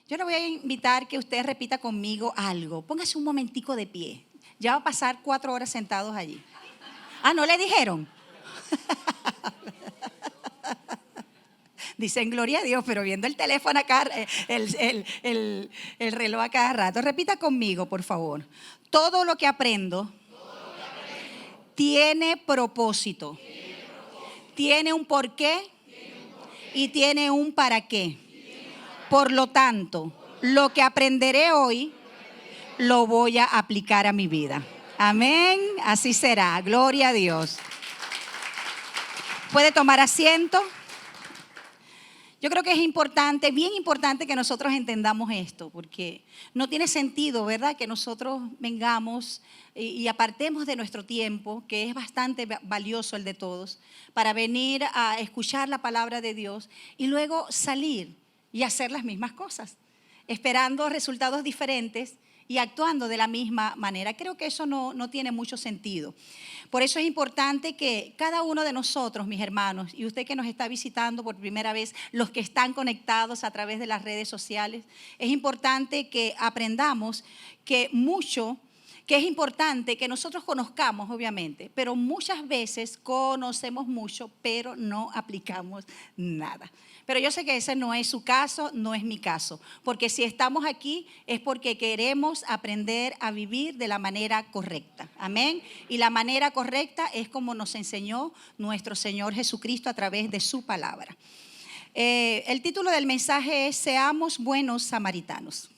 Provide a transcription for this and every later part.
Yo le voy a invitar que usted repita conmigo algo. Póngase un momentico de pie. Ya va a pasar 4 horas sentados allí. Ah, ¿no le dijeron? Dicen gloria a Dios, pero viendo el teléfono acá, el reloj a cada rato. Repita conmigo, por favor. Todo lo que aprendo tiene propósito. Tiene un porqué y tiene un para qué. Por lo tanto, lo que aprenderé hoy lo voy a aplicar a mi vida. Amén. Así será. Gloria a Dios. ¿Puede tomar asiento? Yo creo que es importante, bien importante que nosotros entendamos esto, porque no tiene sentido, ¿verdad?, que nosotros vengamos y apartemos de nuestro tiempo, que es bastante valioso el de todos, para venir a escuchar la palabra de Dios y luego salir y hacer las mismas cosas, esperando resultados diferentes y actuando de la misma manera. Creo que eso no tiene mucho sentido. Por eso es importante que cada uno de nosotros, mis hermanos, y usted que nos está visitando por primera vez, los que están conectados a través de las redes sociales, es importante que aprendamos que es importante que nosotros conozcamos, obviamente, pero muchas veces conocemos mucho, pero no aplicamos nada. Pero yo sé que ese no es su caso, no es mi caso, porque si estamos aquí es porque queremos aprender a vivir de la manera correcta. Amén. Y la manera correcta es como nos enseñó nuestro Señor Jesucristo a través de su palabra. El título del mensaje es Seamos buenos samaritanos.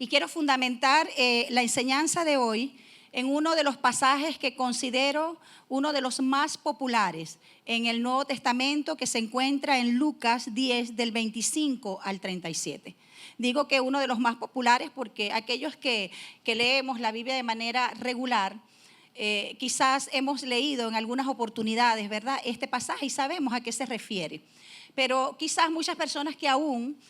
Y quiero fundamentar la enseñanza de hoy en uno de los pasajes que considero uno de los más populares en el Nuevo Testamento, que se encuentra en Lucas 10 del 25 al 37. Digo que uno de los más populares porque aquellos que leemos la Biblia de manera regular, quizás hemos leído en algunas oportunidades, ¿verdad?, este pasaje y sabemos a qué se refiere. Pero quizás muchas personas que aún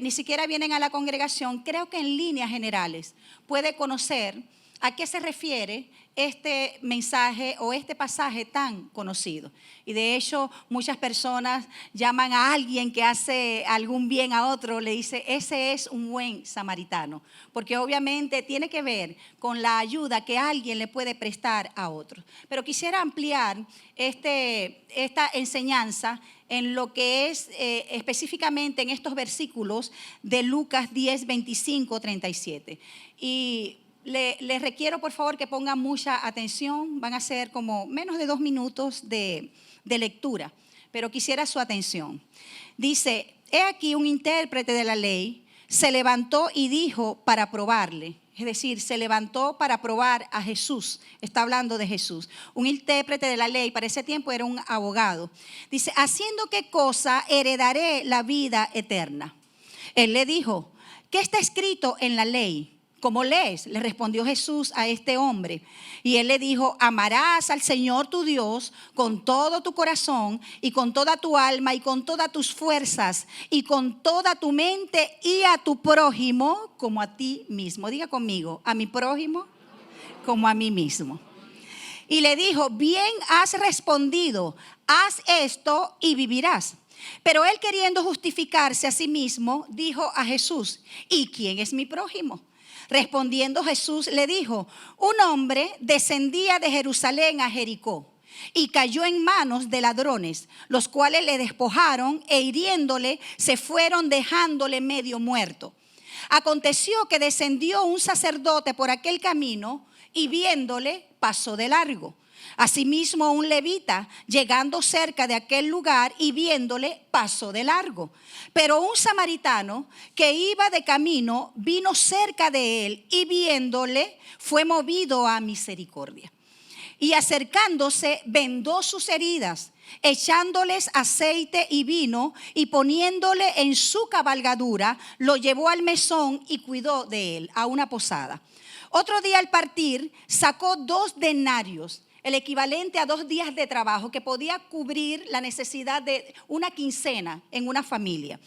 ni siquiera vienen a la congregación, creo que en líneas generales puede conocer a qué se refiere este mensaje o este pasaje tan conocido. Y de hecho muchas personas llaman a alguien que hace algún bien a otro, le dice ese es un buen samaritano, porque obviamente tiene que ver con la ayuda que alguien le puede prestar a otro. Pero quisiera ampliar esta enseñanza en lo que es específicamente en estos versículos de Lucas 10, 25, 37. Y les requiero por favor que pongan mucha atención. Van a ser como menos de 2 minutos de lectura, pero quisiera su atención. Dice, he aquí un intérprete de la ley se levantó y dijo para probarle. Es decir, se levantó para probar a Jesús. Está hablando de Jesús. Un intérprete de la ley, para ese tiempo era un abogado. Dice, ¿haciendo qué cosa heredaré la vida eterna? Él le dijo, ¿qué está escrito en la ley? ¿Cómo lees? Le respondió Jesús a este hombre. Y él le dijo, amarás al Señor tu Dios con todo tu corazón y con toda tu alma y con todas tus fuerzas y con toda tu mente y a tu prójimo como a ti mismo. Diga conmigo, a mi prójimo como a mí mismo. Y le dijo, bien has respondido, haz esto y vivirás. Pero él, queriendo justificarse a sí mismo, dijo a Jesús, ¿y quién es mi prójimo? Respondiendo Jesús le dijo, un hombre descendía de Jerusalén a Jericó y cayó en manos de ladrones, los cuales le despojaron e hiriéndole se fueron dejándole medio muerto. Aconteció que descendió un sacerdote por aquel camino y viéndole pasó de largo. Asimismo un levita, llegando cerca de aquel lugar y viéndole, pasó de largo. Pero un samaritano que iba de camino vino cerca de él y viéndole fue movido a misericordia. Y acercándose vendó sus heridas, echándoles aceite y vino y poniéndole en su cabalgadura, lo llevó al mesón y cuidó de él, a una posada. Otro día al partir sacó 2 denarios, el equivalente a 2 días de trabajo que podía cubrir la necesidad de una quincena en una familia.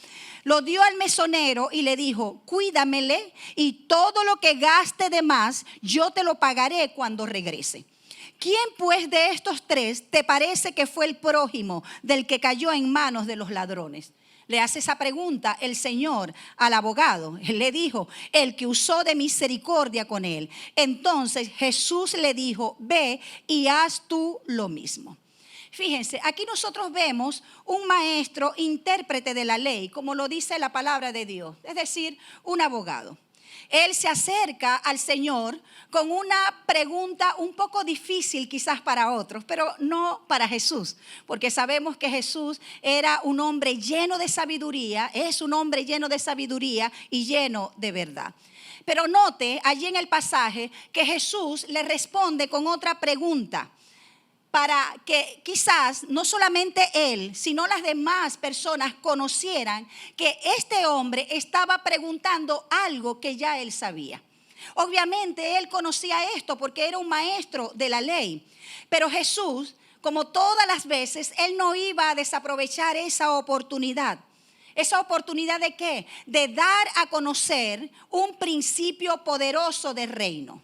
Lo dio al mesonero y le dijo, cuídamele y todo lo que gaste de más yo te lo pagaré cuando regrese. ¿Quién pues de estos 3 te parece que fue el prójimo del que cayó en manos de los ladrones? Le hace esa pregunta el Señor al abogado. Él le dijo, el que usó de misericordia con él. Entonces Jesús le dijo, ve y haz tú lo mismo. Fíjense, aquí nosotros vemos un maestro intérprete de la ley, como lo dice la palabra de Dios, es decir, un abogado. Él se acerca al Señor con una pregunta un poco difícil quizás para otros, pero no para Jesús, porque sabemos que Jesús era un hombre lleno de sabiduría, es un hombre lleno de sabiduría y lleno de verdad. Pero note allí en el pasaje que Jesús le responde con otra pregunta, para que quizás no solamente él, sino las demás personas conocieran que este hombre estaba preguntando algo que ya él sabía. Obviamente él conocía esto porque era un maestro de la ley, pero Jesús, como todas las veces, él no iba a desaprovechar esa oportunidad. ¿Esa oportunidad de qué? De dar a conocer un principio poderoso del reino.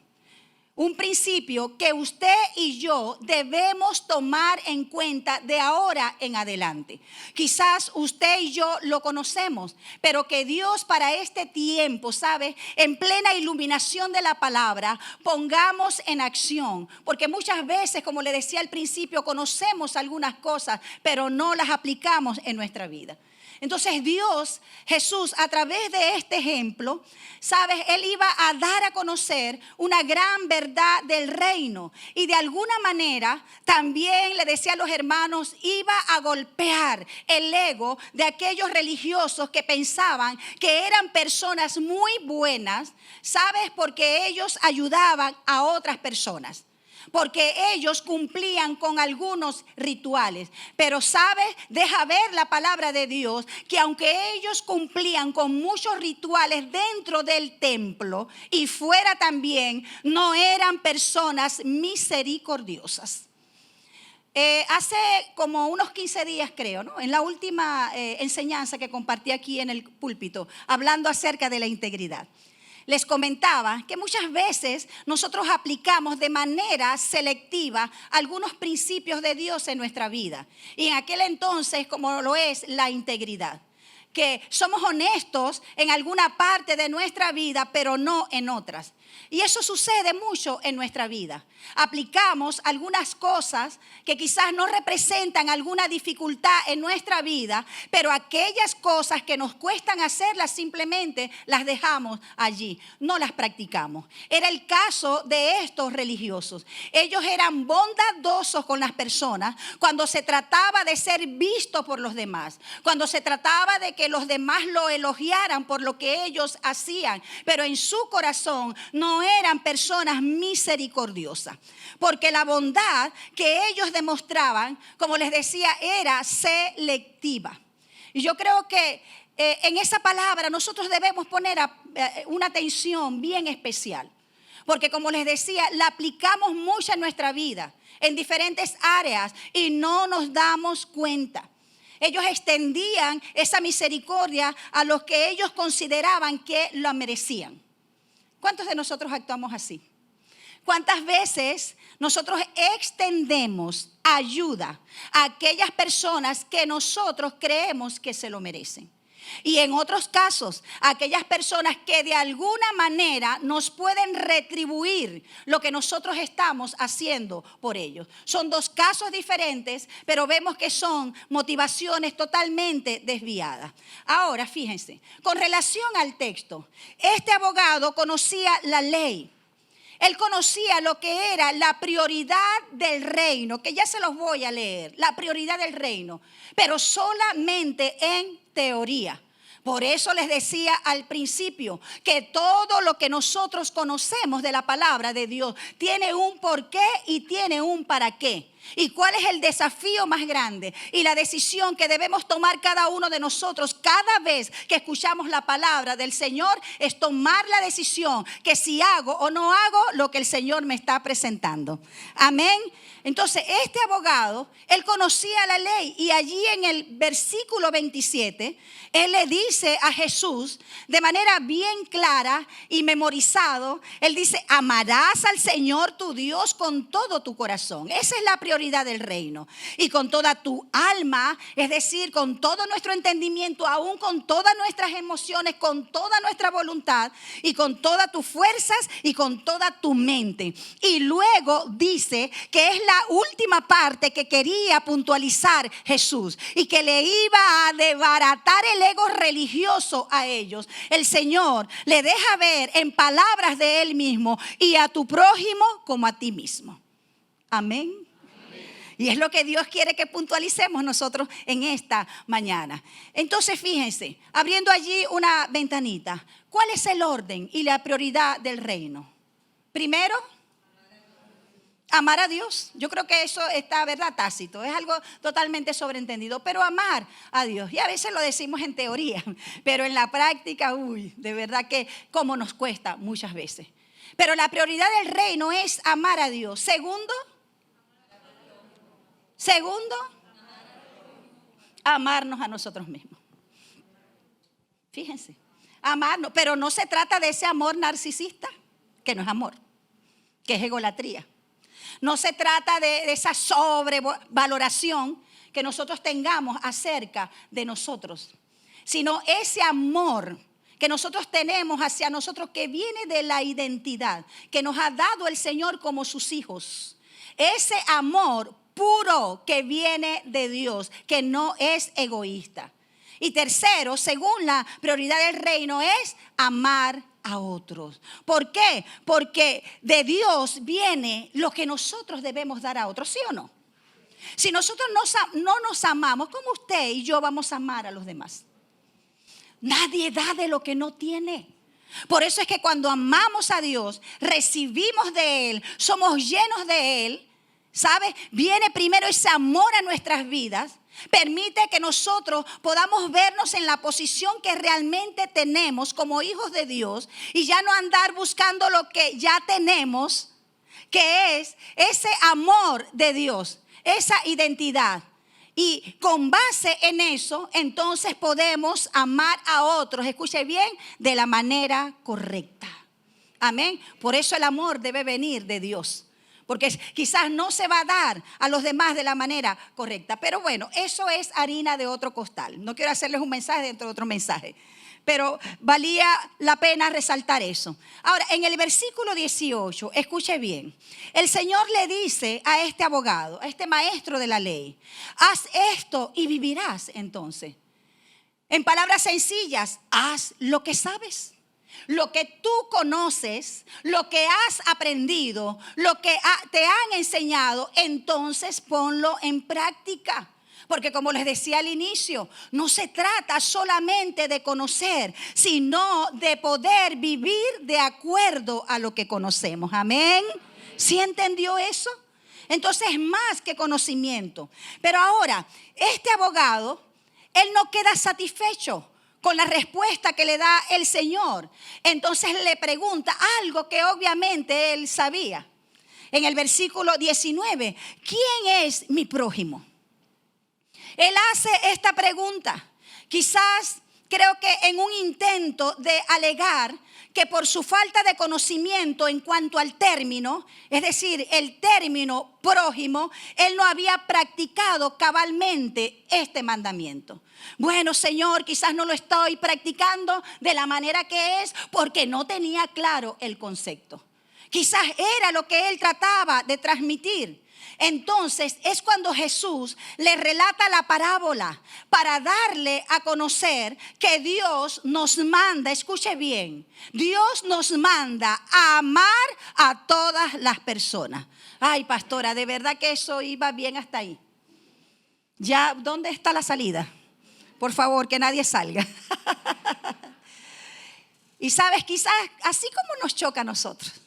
Un principio que usted y yo debemos tomar en cuenta de ahora en adelante. Quizás usted y yo lo conocemos, pero que Dios para este tiempo, ¿sabe? En plena iluminación de la palabra, pongamos en acción. Porque muchas veces, como le decía al principio, conocemos algunas cosas, pero no las aplicamos en nuestra vida. Entonces Jesús, a través de este ejemplo, ¿sabes? Él iba a dar a conocer una gran verdad del reino. Y de alguna manera, también le decía a los hermanos, iba a golpear el ego de aquellos religiosos que pensaban que eran personas muy buenas, ¿sabes? Porque ellos ayudaban a otras personas. Porque ellos cumplían con algunos rituales. Pero ¿sabes? Deja ver la palabra de Dios que aunque ellos cumplían con muchos rituales dentro del templo y fuera también, no eran personas misericordiosas. Hace como unos 15 días creo, ¿no? En la última enseñanza que compartí aquí en el púlpito, hablando acerca de la integridad. Les comentaba que muchas veces nosotros aplicamos de manera selectiva algunos principios de Dios en nuestra vida. Y en aquel entonces, como lo es la integridad. Que somos honestos en alguna parte de nuestra vida, pero no en otras. Y eso sucede mucho en nuestra vida. Aplicamos algunas cosas que quizás no representan alguna dificultad en nuestra vida, pero aquellas cosas que nos cuestan hacerlas simplemente las dejamos allí, no las practicamos. Era el caso de estos religiosos. Ellos eran bondadosos con las personas cuando se trataba de ser vistos por los demás, cuando se trataba de que los demás lo elogiaran por lo que ellos hacían, pero en su corazón no eran personas misericordiosas, porque la bondad que ellos demostraban, como les decía, era selectiva. Y yo creo que en esa palabra nosotros debemos poner una atención bien especial, porque como les decía, la aplicamos mucho en nuestra vida, en diferentes áreas, y no nos damos cuenta. Ellos extendían esa misericordia a los que ellos consideraban que la merecían. ¿Cuántos de nosotros actuamos así? ¿Cuántas veces nosotros extendemos ayuda a aquellas personas que nosotros creemos que se lo merecen? Y en otros casos, aquellas personas que de alguna manera nos pueden retribuir lo que nosotros estamos haciendo por ellos. Son dos casos diferentes, pero vemos que son motivaciones totalmente desviadas. Ahora, fíjense, con relación al texto, este abogado conocía la ley. Él conocía lo que era la prioridad del reino, que ya se los voy a leer, la prioridad del reino, pero solamente en teoría. Por eso les decía al principio que todo lo que nosotros conocemos de la palabra de Dios tiene un porqué y tiene un para qué. ¿Y cuál es el desafío más grande? Y la decisión que debemos tomar cada uno de nosotros cada vez que escuchamos la palabra del Señor es tomar la decisión que si hago o no hago lo que el Señor me está presentando. Amén. Entonces este abogado, él conocía la ley y allí en el versículo 27, él le dice a Jesús de manera bien clara y memorizado, él dice, amarás al Señor tu Dios con todo tu corazón. Esa es la prioridad prioridad del reino. Y con toda tu alma, es decir, con todo nuestro entendimiento, aún con todas nuestras emociones, con toda nuestra voluntad y con todas tus fuerzas y con toda tu mente. Y luego dice que es la última parte que quería puntualizar Jesús y que le iba a desbaratar el ego religioso a ellos. El Señor le deja ver en palabras de Él mismo: y a tu prójimo como a ti mismo. Amén. Y es lo que Dios quiere que puntualicemos nosotros en esta mañana. Entonces, fíjense, abriendo allí una ventanita, ¿cuál es el orden y la prioridad del reino? Primero, amar a Dios. Yo creo que eso está, ¿verdad?, tácito. Es algo totalmente sobreentendido. Pero amar a Dios. Y a veces lo decimos en teoría, pero en la práctica, de verdad que cómo nos cuesta muchas veces. Pero la prioridad del reino es amar a Dios. Segundo, amarnos a nosotros mismos. Fíjense, amarnos. Pero no se trata de ese amor narcisista, que no es amor, que es egolatría. No se trata de esa sobrevaloración que nosotros tengamos acerca de nosotros, sino ese amor que nosotros tenemos hacia nosotros, que viene de la identidad que nos ha dado el Señor como sus hijos. Ese amor puro que viene de Dios, que no es egoísta. Y tercero, según la prioridad del reino, es amar a otros. ¿Por qué? Porque de Dios viene lo que nosotros debemos dar a otros, ¿sí o no? Si nosotros no nos amamos, ¿cómo usted y yo vamos a amar a los demás? Nadie da de lo que no tiene. Por eso es que cuando amamos a Dios, recibimos de Él, somos llenos de Él, ¿sabe? Viene primero ese amor a nuestras vidas. Permite que nosotros podamos vernos en la posición que realmente tenemos como hijos de Dios y ya no andar buscando lo que ya tenemos, que es ese amor de Dios, esa identidad. Y con base en eso, entonces podemos amar a otros, escuche bien, de la manera correcta. Amén. Por eso el amor debe venir de Dios. Porque quizás no se va a dar a los demás de la manera correcta. Pero bueno, eso es harina de otro costal. No quiero hacerles un mensaje dentro de otro mensaje, pero valía la pena resaltar eso. Ahora, en el versículo 18, escuche bien. El Señor le dice a este abogado, a este maestro de la ley: haz esto y vivirás entonces. En palabras sencillas, haz lo que sabes. Lo que tú conoces, lo que has aprendido, lo que te han enseñado, entonces ponlo en práctica. Porque como les decía al inicio, no se trata solamente de conocer, sino de poder vivir de acuerdo a lo que conocemos. Amén. ¿Sí entendió eso? Entonces es más que conocimiento. Pero ahora, este abogado, él no queda satisfecho con la respuesta que le da el Señor. Entonces le pregunta algo que obviamente él sabía. En el versículo 19, ¿quién es mi prójimo? Él hace esta pregunta. Quizás creo que en un intento de alegar que por su falta de conocimiento en cuanto al término, es decir, el término prójimo, él no había practicado cabalmente este mandamiento. Bueno, Señor, quizás no lo estoy practicando de la manera que es porque no tenía claro el concepto. Quizás era lo que él trataba de transmitir. Entonces es cuando Jesús le relata la parábola para darle a conocer que Dios nos manda, escuche bien, Dios nos manda a amar a todas las personas. Ay, pastora, de verdad que eso iba bien hasta ahí. Ya, ¿dónde está la salida? Por favor, que nadie salga. Y sabes, quizás así como nos choca a nosotros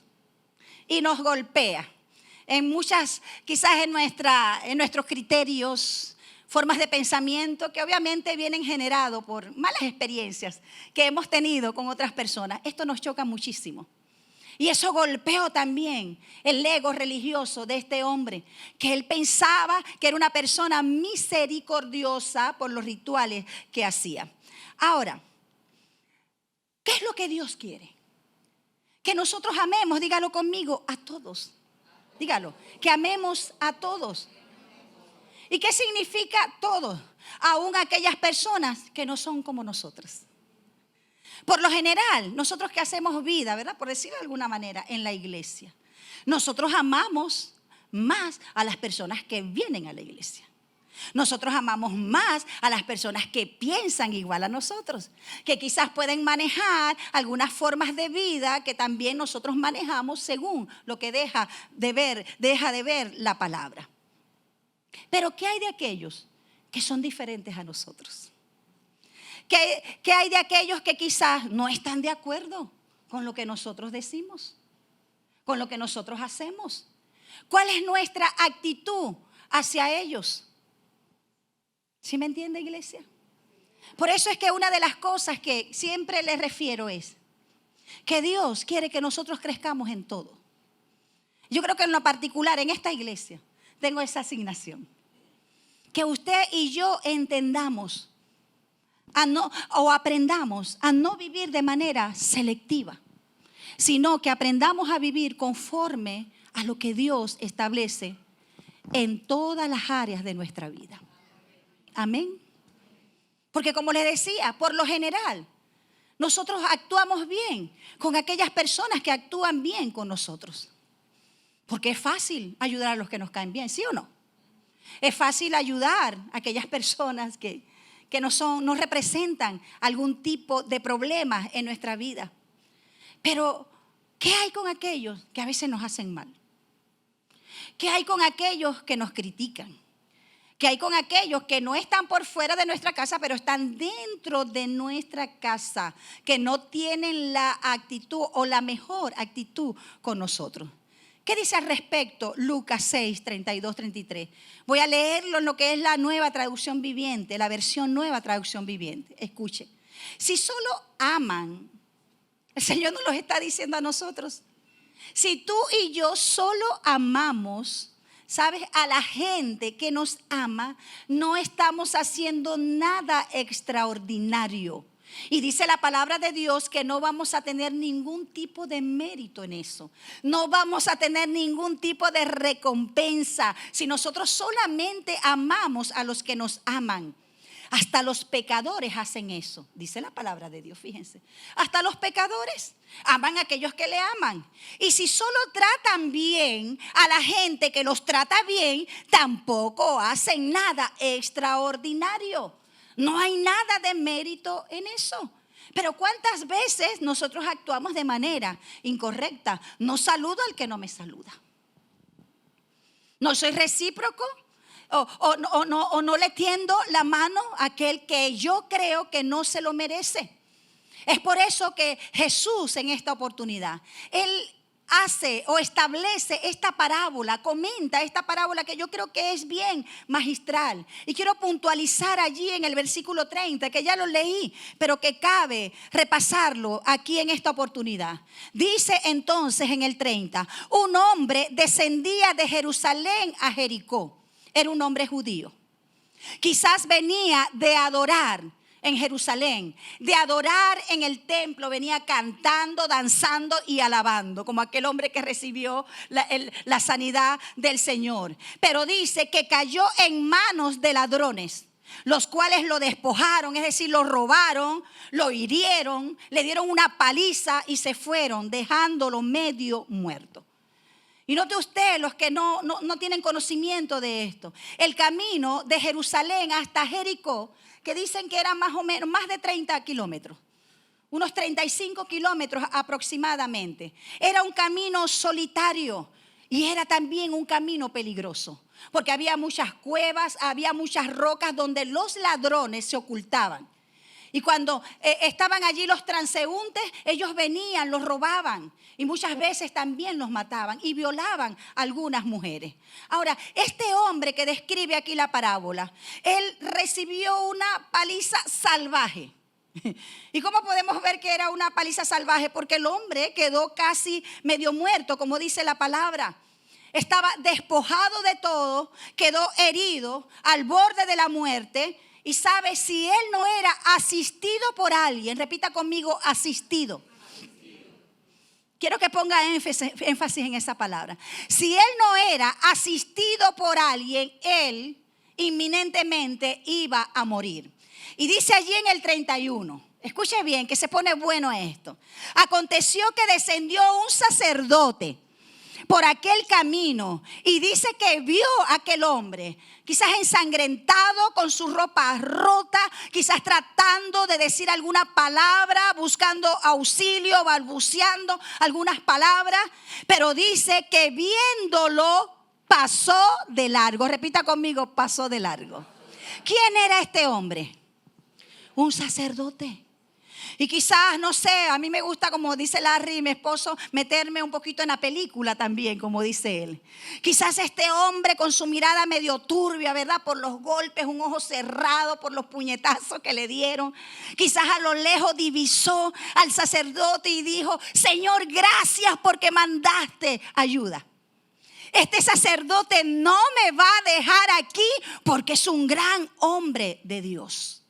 y nos golpea en muchas, quizás en nuestros criterios, formas de pensamiento que obviamente vienen generados por malas experiencias que hemos tenido con otras personas. Esto nos choca muchísimo. Y eso golpeó también el ego religioso de este hombre, que él pensaba que era una persona misericordiosa por los rituales que hacía. Ahora, ¿qué es lo que Dios quiere? Que nosotros amemos, dígalo conmigo, a todos. Dígalo, que amemos a todos. ¿Y qué significa todo? Aún aquellas personas que no son como nosotros. Por lo general, nosotros que hacemos vida, ¿verdad? Por decirlo de alguna manera, en la iglesia, nosotros amamos más a las personas que vienen a la iglesia. Nosotros amamos más a las personas que piensan igual a nosotros, que quizás pueden manejar algunas formas de vida que también nosotros manejamos según lo que deja de ver la palabra. Pero ¿qué hay de aquellos que son diferentes a nosotros? ¿Qué hay de aquellos que quizás no están de acuerdo con lo que nosotros decimos, con lo que nosotros hacemos? ¿Cuál es nuestra actitud hacia ellos? ¿Sí me entiende, iglesia? Por eso es que una de las cosas que siempre les refiero es que Dios quiere que nosotros crezcamos en todo. Yo creo que en lo particular, en esta iglesia, tengo esa asignación. Que usted y yo entendamos o aprendamos a no vivir de manera selectiva, sino que aprendamos a vivir conforme a lo que Dios establece en todas las áreas de nuestra vida. Amén. Porque como les decía, por lo general, nosotros actuamos bien con aquellas personas que actúan bien con nosotros. Porque es fácil ayudar a los que nos caen bien, ¿sí o no? Es fácil ayudar a aquellas personas que no representan algún tipo de problema en nuestra vida. Pero, ¿qué hay con aquellos que a veces nos hacen mal? ¿Qué hay con aquellos que nos critican? ¿Qué hay con aquellos que no están por fuera de nuestra casa, pero están dentro de nuestra casa, que no tienen la actitud o la mejor actitud con nosotros? ¿Qué dice al respecto Lucas 6, 32, 33? Voy a leerlo en lo que es la nueva traducción viviente, la versión nueva traducción viviente. Escuche. Si solo aman, el Señor nos lo está diciendo a nosotros. Si tú y yo solo amamos, ¿sabes? A la gente que nos ama, no estamos haciendo nada extraordinario. Y dice la palabra de Dios que no vamos a tener ningún tipo de mérito en eso. No vamos a tener ningún tipo de recompensa si nosotros solamente amamos a los que nos aman. Hasta los pecadores hacen eso, dice la palabra de Dios, fíjense. Hasta los pecadores aman a aquellos que le aman. Y si solo tratan bien a la gente que los trata bien, tampoco hacen nada extraordinario. No hay nada de mérito en eso. Pero ¿cuántas veces nosotros actuamos de manera incorrecta? No saludo al que no me saluda. No soy recíproco. O no le tiendo la mano a aquel que yo creo que no se lo merece. Es por eso que Jesús en esta oportunidad, Él hace o establece esta parábola, comenta esta parábola que yo creo que es bien magistral. Y quiero puntualizar allí en el versículo 30, que ya lo leí, pero que cabe repasarlo aquí en esta oportunidad. Dice entonces en el 30, un hombre descendía de Jerusalén a Jericó. Era un hombre judío. Quizás venía de adorar en Jerusalén, de adorar en el templo, venía cantando, danzando y alabando, como aquel hombre que recibió la sanidad del Señor. Pero dice que cayó en manos de ladrones, los cuales lo despojaron, es decir, lo robaron, lo hirieron, le dieron una paliza y se fueron, dejándolo medio muerto. Y note usted, los que no tienen conocimiento de esto, el camino de Jerusalén hasta Jericó, que dicen que era más o menos más de 30 kilómetros, unos 35 kilómetros aproximadamente. Era un camino solitario y era también un camino peligroso, porque había muchas cuevas, había muchas rocas donde los ladrones se ocultaban. Y cuando estaban allí los transeúntes, ellos venían, los robaban y muchas veces también los mataban y violaban a algunas mujeres. Ahora, este hombre que describe aquí la parábola, él recibió una paliza salvaje. ¿Y cómo podemos ver que era una paliza salvaje? Porque el hombre quedó casi medio muerto, como dice la palabra. Estaba despojado de todo, quedó herido al borde de la muerte. Y sabe, si él no era asistido por alguien, repita conmigo, asistido. Quiero que ponga énfasis en esa palabra. Si él no era asistido por alguien, él inminentemente iba a morir. Y dice allí en el 31, escuche bien que se pone bueno esto. Aconteció que descendió un sacerdote por aquel camino y dice que vio a aquel hombre, quizás ensangrentado, con su ropa rota, quizás tratando de decir alguna palabra, buscando auxilio, balbuceando algunas palabras, pero dice que viéndolo pasó de largo. Repita conmigo, pasó de largo. ¿Quién era este hombre? Un sacerdote. Y quizás, no sé, a mí me gusta, como dice Larry, mi esposo, meterme un poquito en la película también, como dice él. Quizás este hombre con su mirada medio turbia, ¿verdad? Por los golpes, un ojo cerrado, por los puñetazos que le dieron. Quizás a lo lejos divisó al sacerdote y dijo, Señor, gracias porque mandaste ayuda. Este sacerdote no me va a dejar aquí porque es un gran hombre de Dios.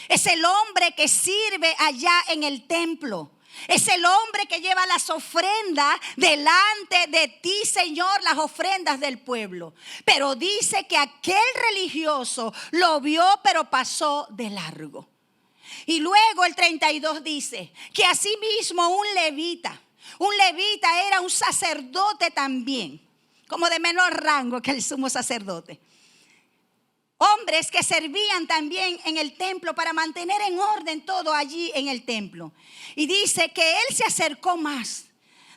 Es el hombre que sirve allá en el templo. Es el hombre que lleva las ofrendas delante de ti, Señor, las ofrendas del pueblo. Pero dice que aquel religioso lo vio, pero pasó de largo. Y luego el 32 dice que asimismo un levita era un sacerdote también, como de menor rango que el sumo sacerdote. Hombres que servían también en el templo para mantener en orden todo allí en el templo. Y dice que él se acercó más.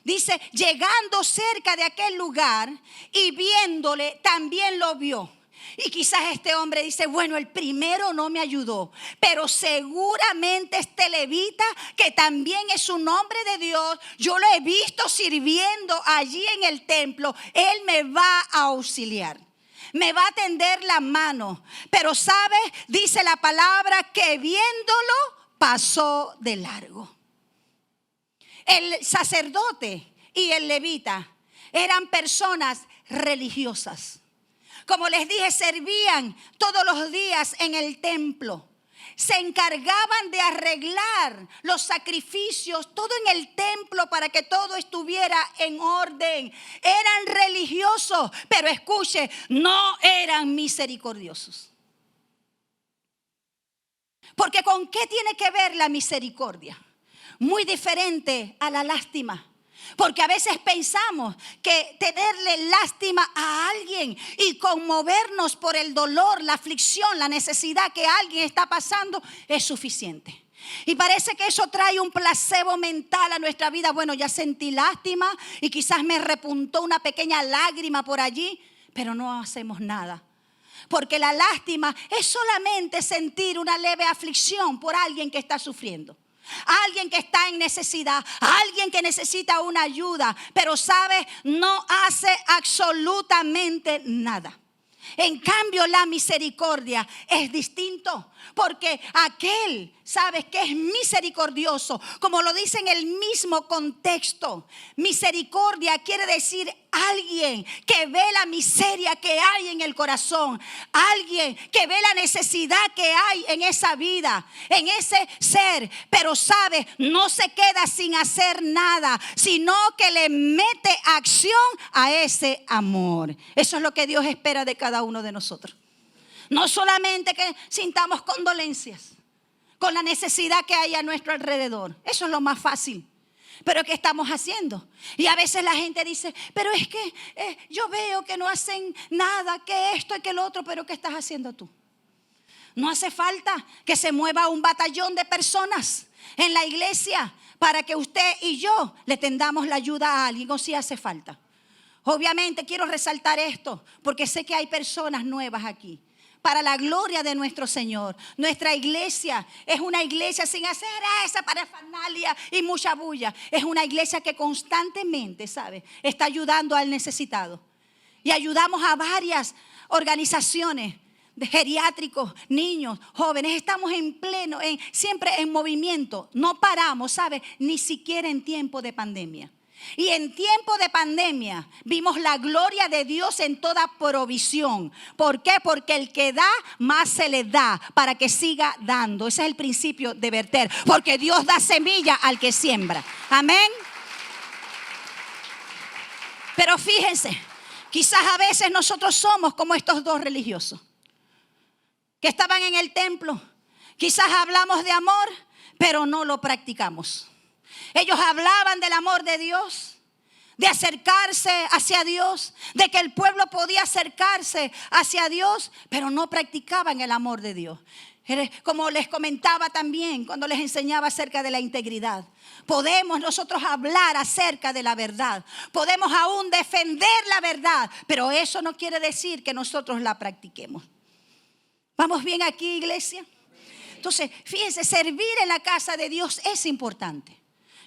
Dice, llegando cerca de aquel lugar y viéndole, también lo vio. Y quizás este hombre dice, bueno, el primero no me ayudó, pero seguramente este levita, que también es un hombre de Dios, yo lo he visto sirviendo allí en el templo, él me va a auxiliar. Me va a tender la mano. Pero ¿sabe? Dice la palabra que viéndolo pasó de largo. El sacerdote y el levita eran personas religiosas. Como les dije, servían todos los días en el templo. Se encargaban de arreglar los sacrificios, todo en el templo para que todo estuviera en orden. Eran religiosos, pero escuche, no eran misericordiosos. Porque ¿con qué tiene que ver la misericordia? Muy diferente a la lástima. Porque a veces pensamos que tenerle lástima a alguien y conmovernos por el dolor, la aflicción, la necesidad que alguien está pasando es suficiente. Y parece que eso trae un placebo mental a nuestra vida. Bueno, ya sentí lástima y quizás me repuntó una pequeña lágrima por allí, pero no hacemos nada. Porque la lástima es solamente sentir una leve aflicción por alguien que está sufriendo. Alguien que está en necesidad, alguien que necesita una ayuda, pero sabe, no hace absolutamente nada. En cambio, la misericordia es distinto, porque aquel, ¿sabes?, que es misericordioso, como lo dice en el mismo contexto. Misericordia quiere decir alguien que ve la miseria que hay en el corazón, alguien que ve la necesidad que hay en esa vida, en ese ser, pero sabe, no se queda sin hacer nada, sino que le mete acción a ese amor. Eso es lo que Dios espera de cada uno de nosotros. No solamente que sintamos condolencias con la necesidad que hay a nuestro alrededor. Eso es lo más fácil. Pero ¿qué estamos haciendo? Y a veces la gente dice, pero es que yo veo que no hacen nada, que esto y que lo otro, pero ¿qué estás haciendo tú? No hace falta que se mueva un batallón de personas en la iglesia para que usted y yo le tendamos la ayuda a alguien, o si hace falta. Obviamente quiero resaltar esto porque sé que hay personas nuevas aquí. Para la gloria de nuestro Señor. Nuestra iglesia es una iglesia sin hacer esa parafernalia y mucha bulla. Es una iglesia que constantemente, ¿sabe?, está ayudando al necesitado. Y ayudamos a varias organizaciones de geriátricos, niños, jóvenes. Estamos en pleno, siempre en movimiento. No paramos, ¿sabe?, ni siquiera en tiempo de pandemia. Y en tiempo de pandemia vimos la gloria de Dios en toda provisión. ¿Por qué? Porque el que da, más se le da para que siga dando. Ese es el principio de verter. Porque Dios da semilla al que siembra. Amén. Pero fíjense, quizás a veces nosotros somos como estos dos religiosos. que estaban en el templo. Quizás hablamos de amor, pero no lo practicamos. Ellos hablaban del amor de Dios, de acercarse hacia Dios, de que el pueblo podía acercarse hacia Dios, pero no practicaban el amor de Dios. Como les comentaba también cuando les enseñaba acerca de la integridad. Podemos nosotros hablar acerca de la verdad. Podemos aún defender la verdad, pero eso no quiere decir que nosotros la practiquemos. ¿Vamos bien aquí, iglesia? Entonces, fíjense, servir en la casa de Dios es importante.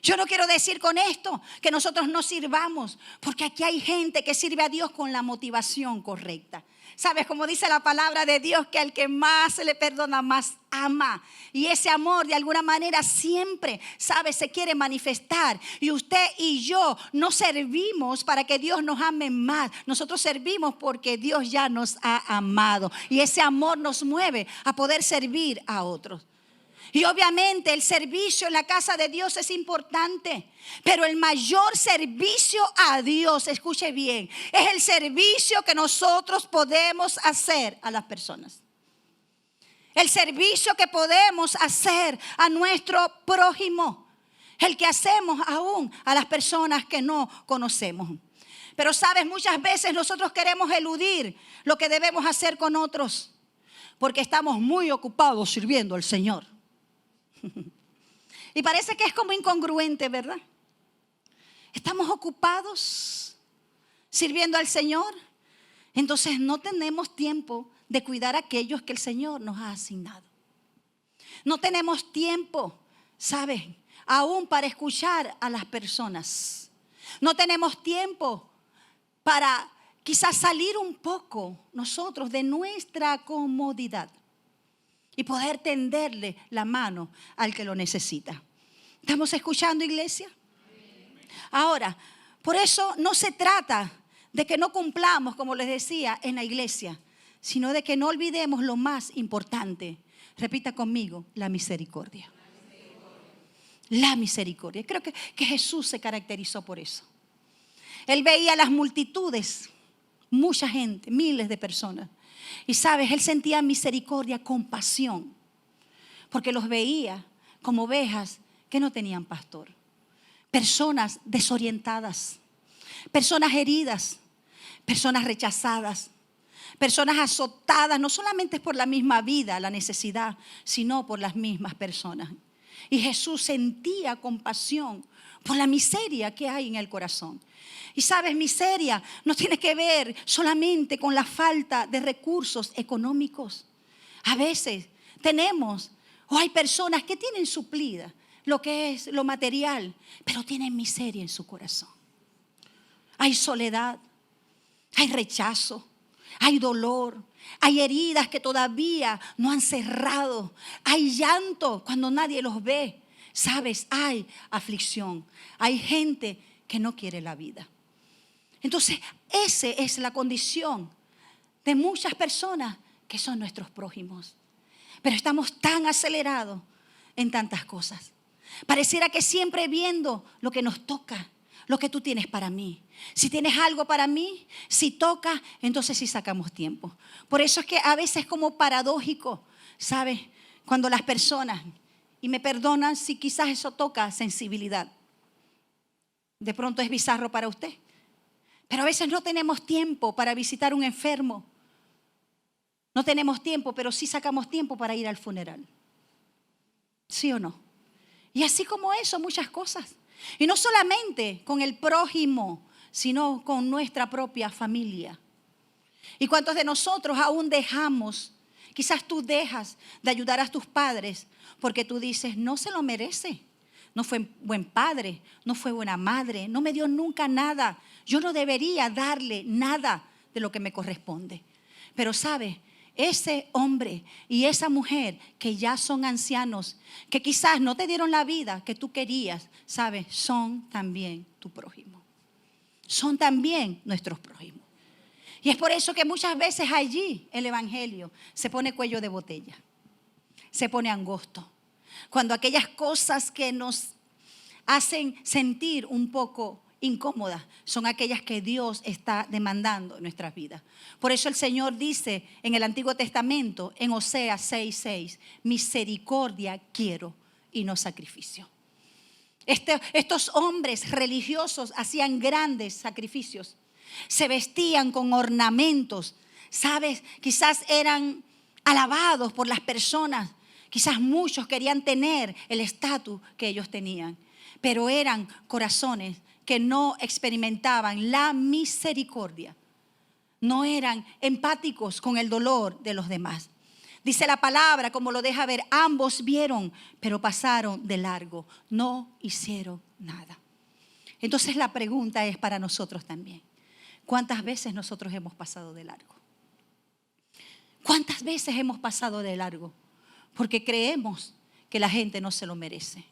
Yo no quiero decir con esto que nosotros no sirvamos, porque aquí hay gente que sirve a Dios con la motivación correcta. ¿Sabes? Como dice la palabra de Dios, que al que más se le perdona, más ama. Y ese amor de alguna manera siempre, ¿sabes? Se quiere manifestar. Y usted y yo no servimos para que Dios nos ame más. Nosotros servimos porque Dios ya nos ha amado. Y ese amor nos mueve a poder servir a otros. Y obviamente el servicio en la casa de Dios es importante, pero el mayor servicio a Dios, escuche bien, es el servicio que nosotros podemos hacer a las personas. El servicio que podemos hacer a nuestro prójimo, el que hacemos aún a las personas que no conocemos. Pero sabes, muchas veces nosotros queremos eludir lo que debemos hacer con otros, porque estamos muy ocupados sirviendo al Señor. Y parece que es como incongruente, ¿verdad? Estamos ocupados sirviendo al Señor, entonces no tenemos tiempo de cuidar a aquellos que el Señor nos ha asignado. No tenemos tiempo, ¿sabes? Aún para escuchar a las personas. No tenemos tiempo para quizás salir un poco nosotros de nuestra comodidad y poder tenderle la mano al que lo necesita. ¿Estamos escuchando, iglesia? Ahora, por eso no se trata de que no cumplamos, como les decía, en la iglesia, sino de que no olvidemos lo más importante. Repita conmigo, la misericordia. La misericordia. Creo que Jesús se caracterizó por eso. Él veía las multitudes, mucha gente, miles de personas. Y sabes, él sentía misericordia, compasión, porque los veía como ovejas que no tenían pastor. Personas desorientadas, personas heridas, personas rechazadas, personas azotadas, no solamente por la misma vida, la necesidad, sino por las mismas personas. Y Jesús sentía compasión por la miseria que hay en el corazón. Y sabes, miseria no tiene que ver solamente con la falta de recursos económicos. A veces tenemos o hay personas que tienen suplida lo que es lo material, pero tienen miseria en su corazón. Hay soledad, hay rechazo, hay dolor, hay heridas que todavía no han cerrado, hay llanto cuando nadie los ve. Sabes, hay aflicción, hay gente que no quiere la vida. Entonces, esa es la condición de muchas personas que son nuestros prójimos. Pero estamos tan acelerados en tantas cosas. Pareciera que siempre viendo lo que nos toca, lo que tú tienes para mí. Si tienes algo para mí, si toca, entonces sí sacamos tiempo. Por eso es que a veces es como paradójico, ¿sabes? Cuando las personas, y me perdonan si quizás eso toca sensibilidad. De pronto es bizarro para usted. Pero a veces no tenemos tiempo para visitar a un enfermo. No tenemos tiempo, pero sí sacamos tiempo para ir al funeral. ¿Sí o no? Y así como eso, muchas cosas. Y no solamente con el prójimo, sino con nuestra propia familia. ¿Y cuántos de nosotros aún dejamos, quizás tú dejas de ayudar a tus padres porque tú dices, no se lo merece? No fue buen padre, no fue buena madre, no me dio nunca nada. Yo no debería darle nada de lo que me corresponde. Pero ¿sabe? Ese hombre y esa mujer que ya son ancianos, que quizás no te dieron la vida que tú querías, ¿sabes? Son también tu prójimo. Son también nuestros prójimos. Y es por eso que muchas veces allí el evangelio se pone cuello de botella, se pone angosto. Cuando aquellas cosas que nos hacen sentir un poco incómodas son aquellas que Dios está demandando en nuestras vidas. Por eso el Señor dice en el Antiguo Testamento, en Oseas 6:6, misericordia quiero y no sacrificio. Estos hombres religiosos hacían grandes sacrificios, se vestían con ornamentos, ¿sabes? Quizás eran alabados por las personas, quizás muchos querían tener el estatus que ellos tenían, pero eran corazones que no experimentaban la misericordia, no eran empáticos con el dolor de los demás. Dice la palabra, como lo deja ver, ambos vieron, pero pasaron de largo, no hicieron nada. Entonces la pregunta es para nosotros también: ¿cuántas veces nosotros hemos pasado de largo? ¿Cuántas veces hemos pasado de largo? Porque creemos que la gente no se lo merece.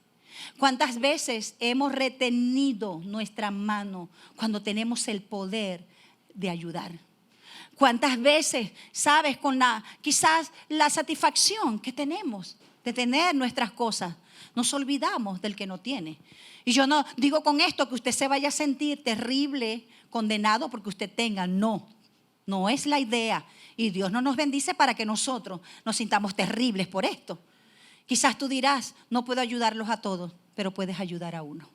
¿Cuántas veces hemos retenido nuestra mano cuando tenemos el poder de ayudar? ¿Cuántas veces, sabes, con quizás la satisfacción que tenemos de tener nuestras cosas, nos olvidamos del que no tiene? Y yo no digo con esto que usted se vaya a sentir terrible, condenado porque usted tenga. No es la idea. Y Dios no nos bendice para que nosotros nos sintamos terribles por esto. Quizás tú dirás, no puedo ayudarlos a todos, pero puedes ayudar a uno.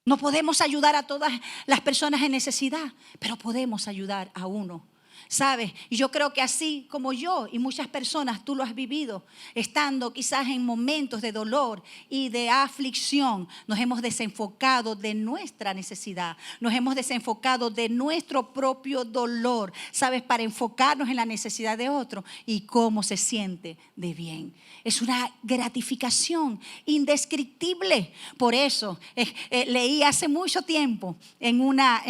No podemos ayudar a todas las personas en necesidad, pero podemos ayudar a uno. ¿Sabes? Y yo creo que así como yo y muchas personas, tú lo has vivido, estando quizás en momentos de dolor y de aflicción, nos hemos desenfocado de nuestra necesidad, nos hemos desenfocado de nuestro propio dolor, ¿sabes? Para enfocarnos en la necesidad de otro y cómo se siente de bien. Es una gratificación indescriptible. Por eso leí hace mucho tiempo en una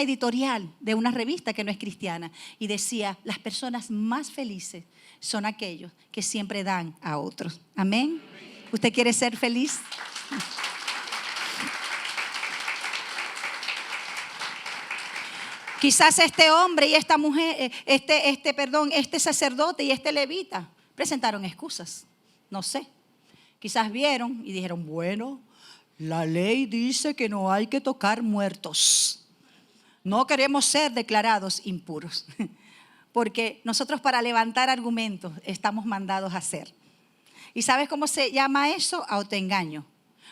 editorial de una revista que no es cristiana, y decía: las personas más felices son aquellos que siempre dan a otros. Amén. ¿Usted quiere ser feliz? Quizás este hombre y esta mujer, este sacerdote y este levita presentaron excusas. No sé. Quizás vieron y dijeron: bueno, la ley dice que no hay que tocar muertos. No queremos ser declarados impuros, porque nosotros para levantar argumentos estamos mandados a hacer. ¿Y sabes cómo se llama eso? Autoengaño.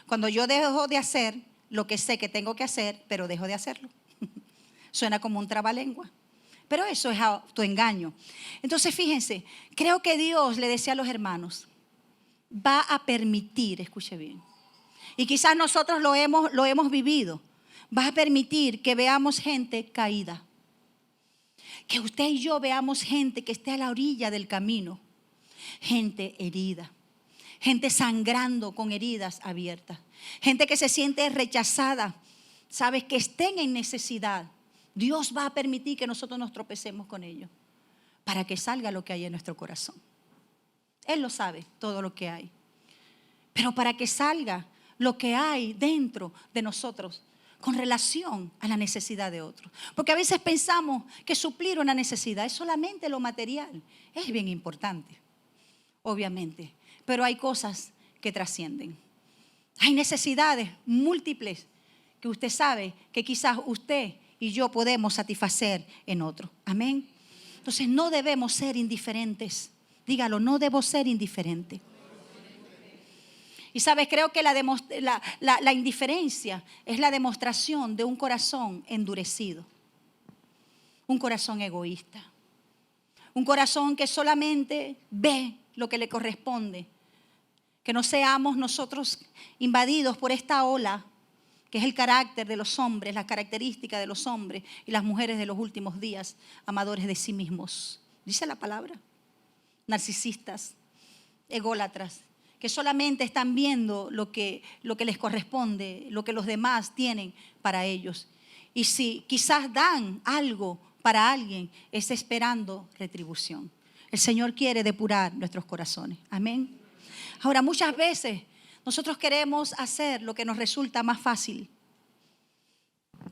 Cuando yo dejo de hacer lo que sé que tengo que hacer, pero dejo de hacerlo. Suena como un trabalengua, pero eso es autoengaño. Entonces fíjense, creo que Dios le decía a los hermanos, va a permitir, escuche bien, y quizás nosotros lo hemos vivido, va a permitir que veamos gente caída, que usted y yo veamos gente que esté a la orilla del camino, gente herida, gente sangrando con heridas abiertas, gente que se siente rechazada, sabes, que estén en necesidad. Dios va a permitir que nosotros nos tropecemos con ellos para que salga lo que hay en nuestro corazón. Él lo sabe, todo lo que hay, pero para que salga lo que hay dentro de nosotros con relación a la necesidad de otros. Porque a veces pensamos que suplir una necesidad es solamente lo material. Es bien importante, obviamente, pero hay cosas que trascienden. Hay necesidades múltiples que usted sabe que quizás usted y yo podemos satisfacer en otro. Amén. Entonces no debemos ser indiferentes. Dígalo, no debo ser indiferente. Y sabes, creo que la indiferencia es la demostración de un corazón endurecido, un corazón egoísta, un corazón que solamente ve lo que le corresponde, que no seamos nosotros invadidos por esta ola que es el carácter de los hombres, la característica de los hombres y las mujeres de los últimos días, amadores de sí mismos. Dice la palabra, narcisistas, ególatras, que solamente están viendo lo que les corresponde, lo que los demás tienen para ellos. Y si quizás dan algo para alguien, es esperando retribución. El Señor quiere depurar nuestros corazones. Amén. Ahora, muchas veces nosotros queremos hacer lo que nos resulta más fácil,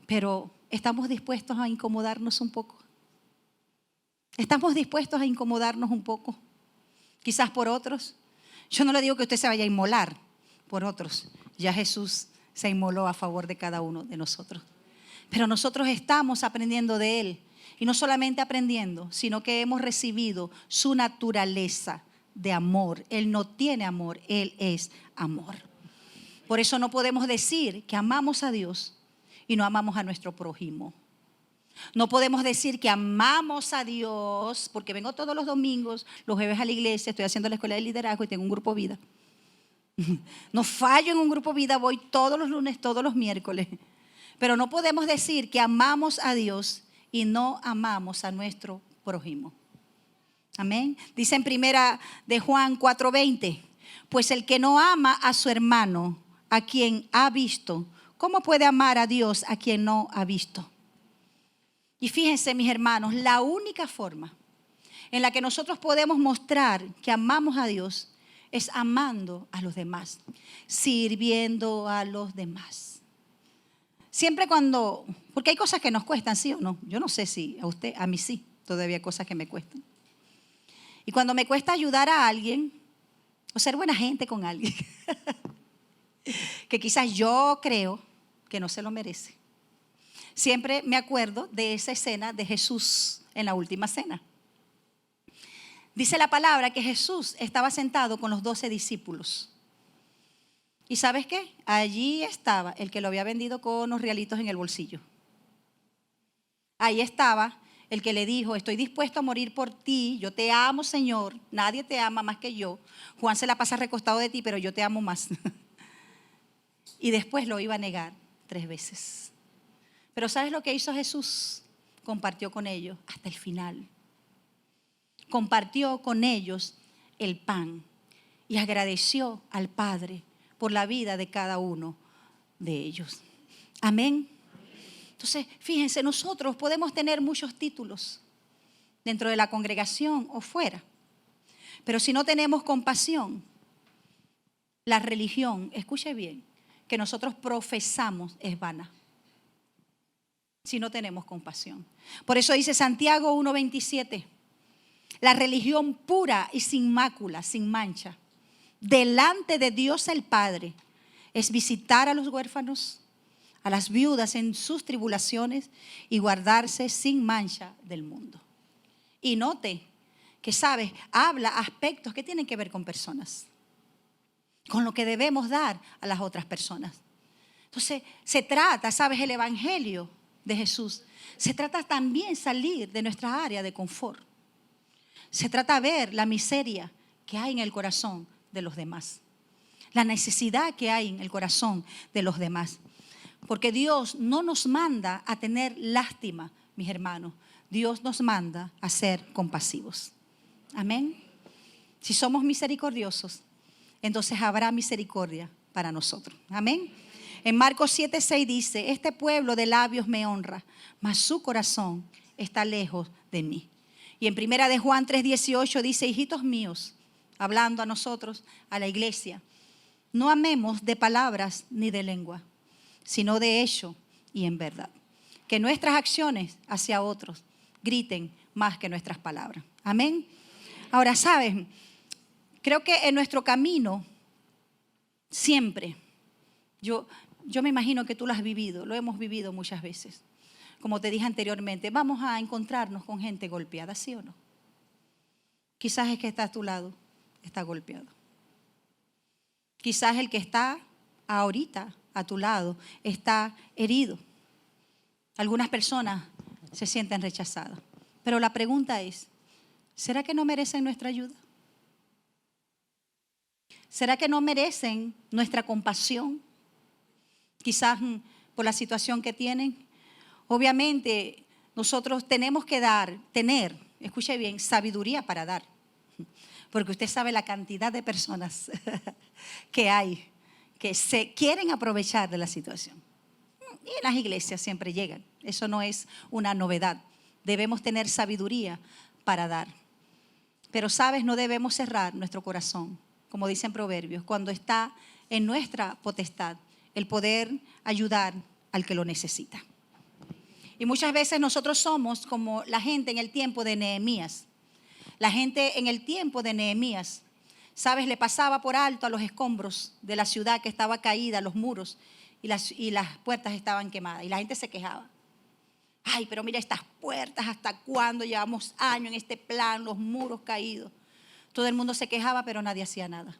pero ¿estamos dispuestos a incomodarnos un poco? ¿Estamos dispuestos a incomodarnos un poco? Quizás por otros. Yo no le digo que usted se vaya a inmolar por otros. Ya Jesús se inmoló a favor de cada uno de nosotros. Pero nosotros estamos aprendiendo de Él. Y no solamente aprendiendo, sino que hemos recibido su naturaleza de amor. Él no tiene amor, Él es amor. Por eso no podemos decir que amamos a Dios y no amamos a nuestro prójimo. No podemos decir que amamos a Dios porque vengo todos los domingos, los jueves a la iglesia, estoy haciendo la escuela de liderazgo y tengo un grupo vida. No fallo en un grupo vida, voy todos los lunes, todos los miércoles. Pero no podemos decir que amamos a Dios y no amamos a nuestro prójimo. Amén. Dice en primera de Juan 4:20, pues el que no ama a su hermano, a quien ha visto, ¿cómo puede amar a Dios a quien no ha visto? Y fíjense, mis hermanos, la única forma en la que nosotros podemos mostrar que amamos a Dios es amando a los demás, sirviendo a los demás. Siempre porque hay cosas que nos cuestan, ¿sí o no? Yo no sé si a usted, a mí sí, todavía hay cosas que me cuestan. Y cuando me cuesta ayudar a alguien o ser buena gente con alguien, que quizás yo creo que no se lo merece. Siempre me acuerdo de esa escena de Jesús en la última cena. Dice la palabra que Jesús estaba sentado con los 12 discípulos. ¿Y sabes qué? Allí estaba el que lo había vendido con unos realitos en el bolsillo. Ahí estaba el que le dijo, estoy dispuesto a morir por ti, yo te amo, Señor, nadie te ama más que yo. Juan se la pasa recostado de ti, pero yo te amo más. Y después lo iba a negar 3 veces. Pero ¿sabes lo que hizo Jesús? Compartió con ellos hasta el final. Compartió con ellos el pan y agradeció al Padre por la vida de cada uno de ellos. Amén. Entonces, fíjense, nosotros podemos tener muchos títulos dentro de la congregación o fuera, pero si no tenemos compasión, la religión, escuche bien, que nosotros profesamos es vana. Si no tenemos compasión. Por eso dice Santiago 1:27, la religión pura y sin mácula, sin mancha, delante de Dios el Padre, es visitar a los huérfanos, a las viudas en sus tribulaciones y guardarse sin mancha del mundo. Y note que, ¿sabes? Habla aspectos que tienen que ver con personas, con lo que debemos dar a las otras personas. Entonces, se trata, ¿sabes? El evangelio de Jesús, se trata también salir de nuestra área de confort. Se trata de ver la miseria que hay en el corazón de los demás, la necesidad que hay en el corazón de los demás. Porque Dios no nos manda a tener lástima, mis hermanos. Dios nos manda a ser compasivos. Amén. Si somos misericordiosos, entonces habrá misericordia para nosotros. Amén. En Marcos 7:6 dice, este pueblo de labios me honra, mas su corazón está lejos de mí. Y en primera de Juan 3:18 dice, hijitos míos, hablando a nosotros, a la iglesia, no amemos de palabras ni de lengua, sino de hecho y en verdad. Que nuestras acciones hacia otros griten más que nuestras palabras. Amén. Ahora, ¿saben? Creo que en nuestro camino siempre, yo me imagino que tú lo has vivido, lo hemos vivido muchas veces. Como te dije anteriormente, vamos a encontrarnos con gente golpeada, ¿sí o no? Quizás el que está a tu lado está golpeado. Quizás el que está ahorita a tu lado está herido. Algunas personas se sienten rechazadas. Pero la pregunta es, ¿será que no merecen nuestra ayuda? ¿Será que no merecen nuestra compasión? Quizás por la situación que tienen. Obviamente, nosotros tenemos que tener, escuche bien, sabiduría para dar. Porque usted sabe la cantidad de personas que hay que se quieren aprovechar de la situación. Y en las iglesias siempre llegan. Eso no es una novedad. Debemos tener sabiduría para dar. Pero, ¿sabes? No debemos cerrar nuestro corazón, como dicen Proverbios, cuando está en nuestra potestad el poder ayudar al que lo necesita. Y muchas veces nosotros somos como la gente en el tiempo de Nehemías. La gente en el tiempo de Nehemías, ¿sabes? Le pasaba por alto a los escombros de la ciudad que estaba caída, los muros, y las puertas estaban quemadas y la gente se quejaba. Ay, pero mira estas puertas, ¿hasta cuándo? Llevamos años en este plan, los muros caídos. Todo el mundo se quejaba, pero nadie hacía nada.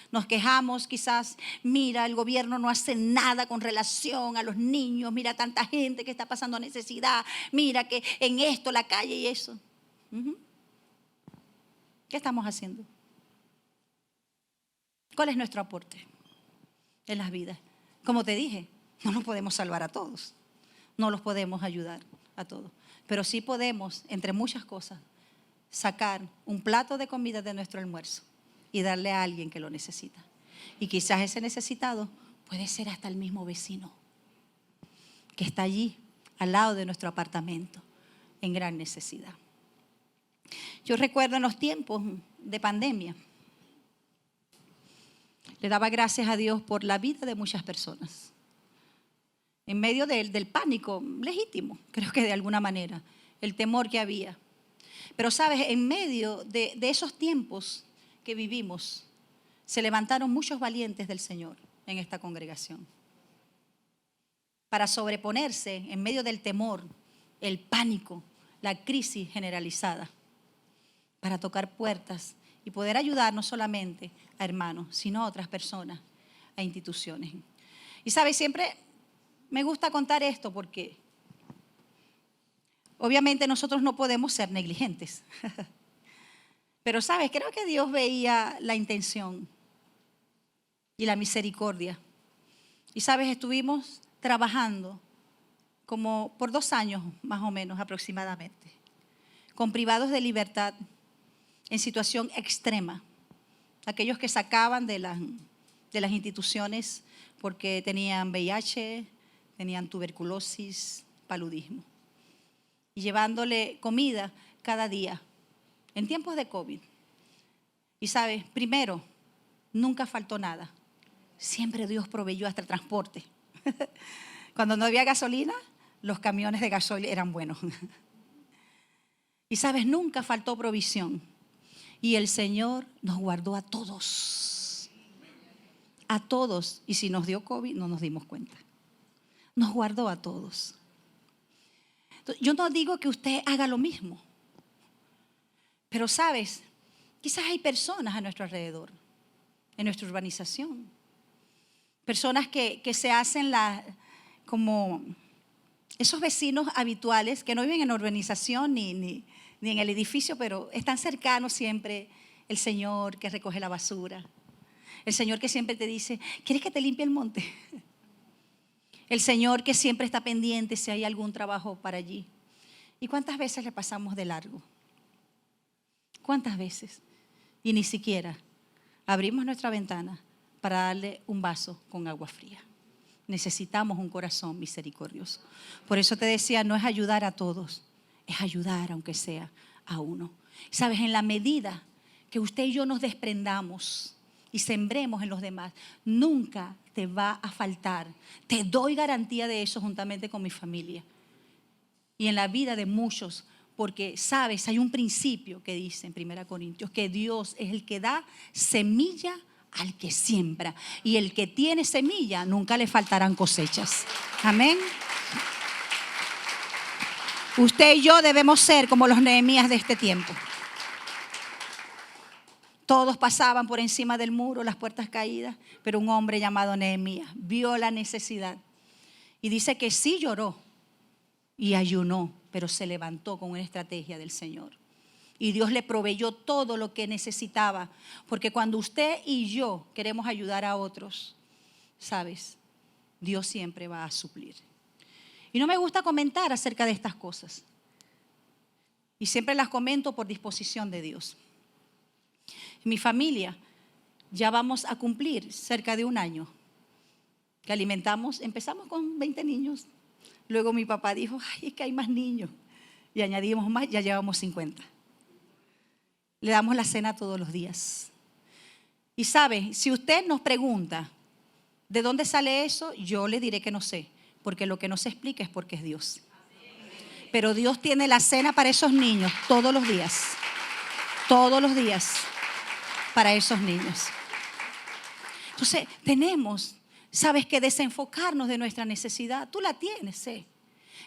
Nos quejamos quizás, mira, el gobierno no hace nada con relación a los niños, mira tanta gente que está pasando necesidad, mira que en esto, la calle y eso. ¿Qué estamos haciendo? ¿Cuál es nuestro aporte en las vidas? Como te dije, no nos podemos salvar a todos, no los podemos ayudar a todos, pero sí podemos, entre muchas cosas, sacar un plato de comida de nuestro almuerzo y darle a alguien que lo necesita. Y quizás ese necesitado puede ser hasta el mismo vecino que está allí al lado de nuestro apartamento en gran necesidad. Yo recuerdo en los tiempos de pandemia, le daba gracias a Dios por la vida de muchas personas. En medio del pánico legítimo, creo que de alguna manera, el temor que había. Pero sabes, en medio de esos tiempos que vivimos, se levantaron muchos valientes del Señor en esta congregación para sobreponerse en medio del temor, el pánico, la crisis generalizada, para tocar puertas y poder ayudar no solamente a hermanos, sino a otras personas, a instituciones. Y sabes, siempre me gusta contar esto porque obviamente nosotros no podemos ser negligentes. Pero sabes, creo que Dios veía la intención y la misericordia. Y sabes, estuvimos trabajando como por 2 años más o menos aproximadamente, con privados de libertad en situación extrema. Aquellos que sacaban de las instituciones porque tenían VIH, tenían tuberculosis, paludismo. Y llevándole comida cada día en tiempos de COVID. Y sabes, primero, nunca faltó nada. Siempre Dios proveyó hasta el transporte. Cuando no había gasolina, los camiones de gasoil eran buenos. Y sabes, nunca faltó provisión. Y el Señor nos guardó a todos. A todos. Y si nos dio COVID, no nos dimos cuenta. Nos guardó a todos. Yo no digo que usted haga lo mismo. Pero sabes, quizás hay personas a nuestro alrededor, en nuestra urbanización. Personas que se hacen como esos vecinos habituales que no viven en la urbanización ni en el edificio, pero están cercanos siempre. El Señor que recoge la basura. El Señor que siempre te dice, ¿quieres que te limpie el monte? El Señor que siempre está pendiente si hay algún trabajo para allí. ¿Y cuántas veces le pasamos de largo? ¿Cuántas veces? Y ni siquiera abrimos nuestra ventana para darle un vaso con agua fría. Necesitamos un corazón misericordioso. Por eso te decía, no es ayudar a todos, es ayudar aunque sea a uno. Sabes, en la medida que usted y yo nos desprendamos y sembremos en los demás, nunca te va a faltar. Te doy garantía de eso juntamente con mi familia. Y en la vida de muchos, porque sabes, hay un principio que dice en 1 Corintios, que Dios es el que da semilla al que siembra. Y el que tiene semilla, nunca le faltarán cosechas. Amén. Usted y yo debemos ser como los Nehemías de este tiempo. Todos pasaban por encima del muro, las puertas caídas, pero un hombre llamado Nehemías vio la necesidad. Y dice que sí lloró y ayunó, pero se levantó con una estrategia del Señor. Y Dios le proveyó todo lo que necesitaba. Porque cuando usted y yo queremos ayudar a otros, ¿sabes? Dios siempre va a suplir. Y no me gusta comentar acerca de estas cosas. Y siempre las comento por disposición de Dios. En mi familia ya vamos a cumplir cerca de 1 año que alimentamos. Empezamos con 20 niños. Luego mi papá dijo, ay, es que hay más niños. Y añadimos más, ya llevamos 50. Le damos la cena todos los días. Y sabe, si usted nos pregunta, ¿de dónde sale eso? Yo le diré que no sé, porque lo que no se explica es porque es Dios. Pero Dios tiene la cena para esos niños todos los días para esos niños. Entonces, tenemos sabes que desenfocarnos de nuestra necesidad. Tú la tienes,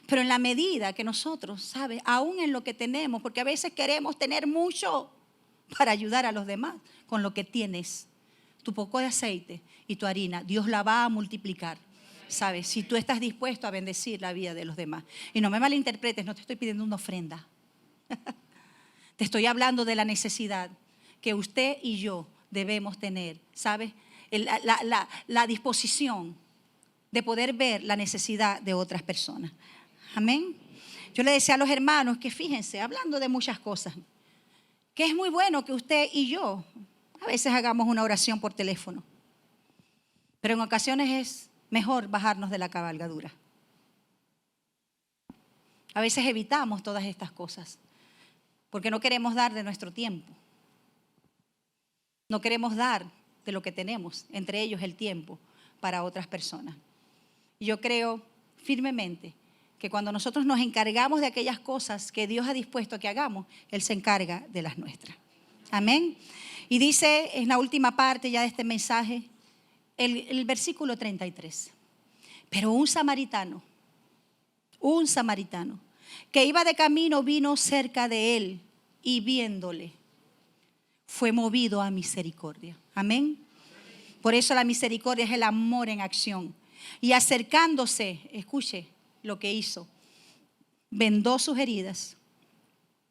pero en la medida que nosotros, sabes, aún en lo que tenemos, porque a veces queremos tener mucho para ayudar a los demás con lo que tienes, tu poco de aceite y tu harina, Dios la va a multiplicar. ¿Sabes? Si tú estás dispuesto a bendecir la vida de los demás. Y no me malinterpretes, no te estoy pidiendo una ofrenda. Te estoy hablando de la necesidad que usted y yo debemos tener, ¿sabes? La disposición de poder ver la necesidad de otras personas. Amén. Yo le decía a los hermanos que fíjense, hablando de muchas cosas, que es muy bueno que usted y yo a veces hagamos una oración por teléfono. Pero en ocasiones es mejor bajarnos de la cabalgadura. A veces evitamos todas estas cosas porque no queremos dar de nuestro tiempo. No queremos dar de lo que tenemos, entre ellos el tiempo, para otras personas. Y yo creo firmemente que cuando nosotros nos encargamos de aquellas cosas que Dios ha dispuesto a que hagamos, Él se encarga de las nuestras. Amén. Y dice en la última parte ya de este mensaje, el versículo 33. Pero un samaritano que iba de camino vino cerca de él y viéndole fue movido a misericordia. Amén. Por eso la misericordia es el amor en acción. Y acercándose, escuche lo que hizo. Vendó sus heridas,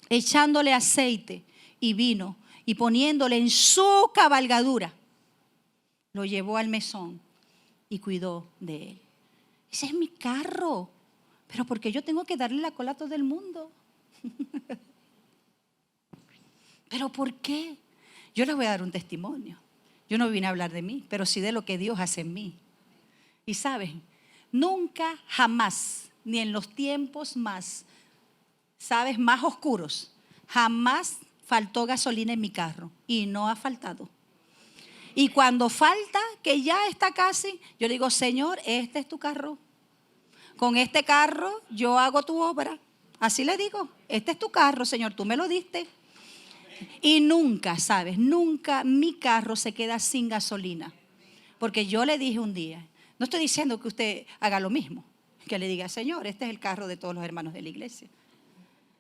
echándole aceite y vino y poniéndole en su cabalgadura, lo llevó al mesón y cuidó de él. Ese es mi carro, pero ¿por qué yo tengo que darle la cola a todo el mundo? ¿Pero por qué? Yo les voy a dar un testimonio. Yo no vine a hablar de mí, pero sí de lo que Dios hace en mí. Y saben, nunca, jamás, ni en los tiempos más, sabes, más oscuros, jamás faltó gasolina en mi carro. Y no ha faltado. Y cuando falta, que ya está casi, yo le digo, Señor, este es tu carro. Con este carro yo hago tu obra. Así le digo, este es tu carro, Señor, tú me lo diste. Y nunca, ¿sabes? Nunca mi carro se queda sin gasolina. Porque yo le dije un día, no estoy diciendo que usted haga lo mismo, que le diga, Señor, este es el carro de todos los hermanos de la iglesia.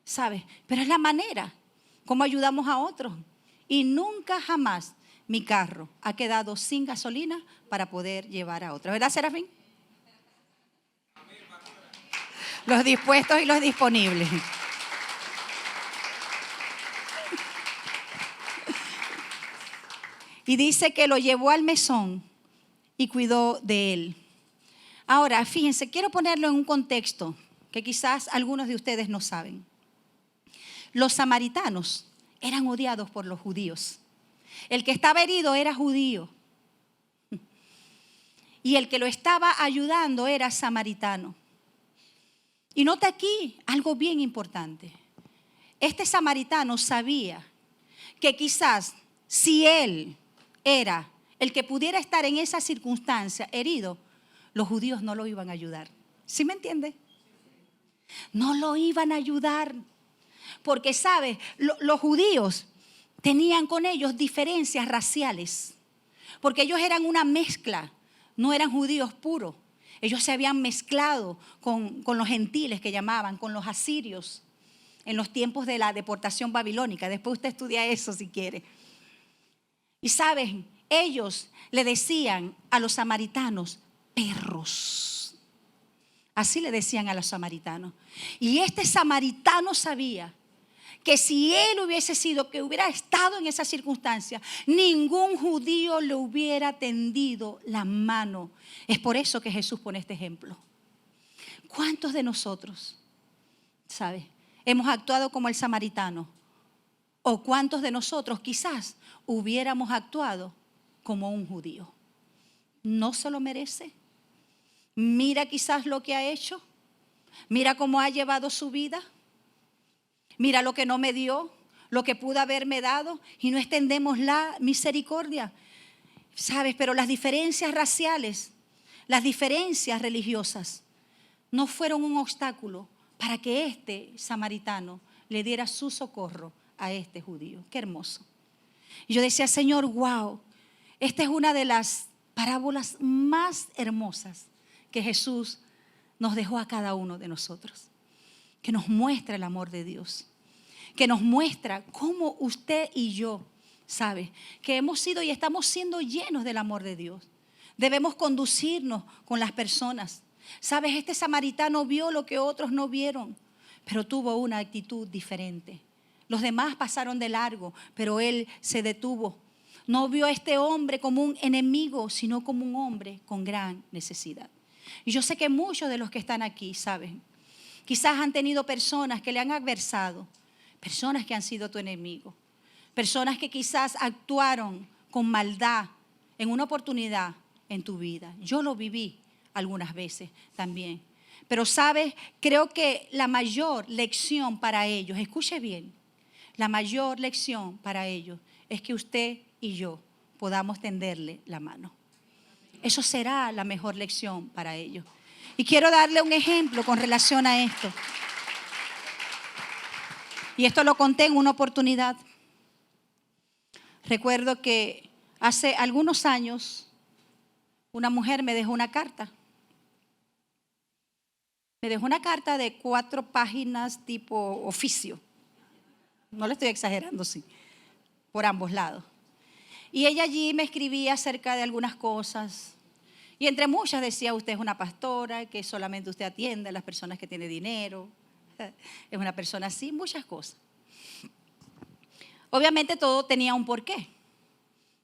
¿Sabes? Pero es la manera como ayudamos a otros. Y nunca jamás mi carro ha quedado sin gasolina para poder llevar a otros. ¿Verdad, Serafín? Los dispuestos y los disponibles. Y dice que lo llevó al mesón y cuidó de él. Ahora, fíjense, quiero ponerlo en un contexto que quizás algunos de ustedes no saben. Los samaritanos eran odiados por los judíos. El que estaba herido era judío. Y el que lo estaba ayudando era samaritano. Y nota aquí algo bien importante. Este samaritano sabía que quizás si él era el que pudiera estar en esa circunstancia herido, los judíos no lo iban a ayudar. ¿Sí me entiende? No lo iban a ayudar. Porque, ¿sabes? Los judíos tenían con ellos diferencias raciales. Porque ellos eran una mezcla, no eran judíos puros. Ellos se habían mezclado con los gentiles que llamaban, con los asirios, en los tiempos de la deportación babilónica. Después usted estudia eso si quiere. Y saben, ellos le decían a los samaritanos, perros. Así le decían a los samaritanos. Y este samaritano sabía que si él hubiese sido, que hubiera estado en esa circunstancia, ningún judío le hubiera tendido la mano. Es por eso que Jesús pone este ejemplo. ¿Cuántos de nosotros, sabes, hemos actuado como el samaritano? ¿O cuántos de nosotros quizás hubiéramos actuado como un judío? ¿No se lo merece? Mira quizás lo que ha hecho. Mira cómo ha llevado su vida. Mira lo que no me dio, lo que pudo haberme dado, y no extendemos la misericordia. ¿Sabes? Pero las diferencias raciales, las diferencias religiosas, no fueron un obstáculo para que este samaritano le diera su socorro a este judío. Qué hermoso. Y yo decía, Señor, wow, esta es una de las parábolas más hermosas que Jesús nos dejó a cada uno de nosotros, que nos muestra el amor de Dios, que nos muestra cómo usted y yo, ¿sabe? Que hemos sido y estamos siendo llenos del amor de Dios. Debemos conducirnos con las personas. ¿Sabes? Este samaritano vio lo que otros no vieron, pero tuvo una actitud diferente. Los demás pasaron de largo, pero él se detuvo. No vio a este hombre como un enemigo, sino como un hombre con gran necesidad. Y yo sé que muchos de los que están aquí, ¿saben? Quizás han tenido personas que le han adversado, personas que han sido tu enemigo, personas que quizás actuaron con maldad en una oportunidad en tu vida. Yo lo viví algunas veces también. Pero sabes, creo que la mayor lección para ellos, escuche bien, la mayor lección para ellos es que usted y yo podamos tenderle la mano. Eso será la mejor lección para ellos. Y quiero darle un ejemplo con relación a esto. Y esto lo conté en una oportunidad. Recuerdo que hace algunos años una mujer me dejó una carta. Me dejó una carta de 4 páginas tipo oficio. No le estoy exagerando, sí. Por ambos lados. Y ella allí me escribía acerca de algunas cosas. Y entre muchas decía, usted es una pastora, que solamente usted atiende a las personas que tienen dinero. Es una persona así, muchas cosas. Obviamente todo tenía un porqué.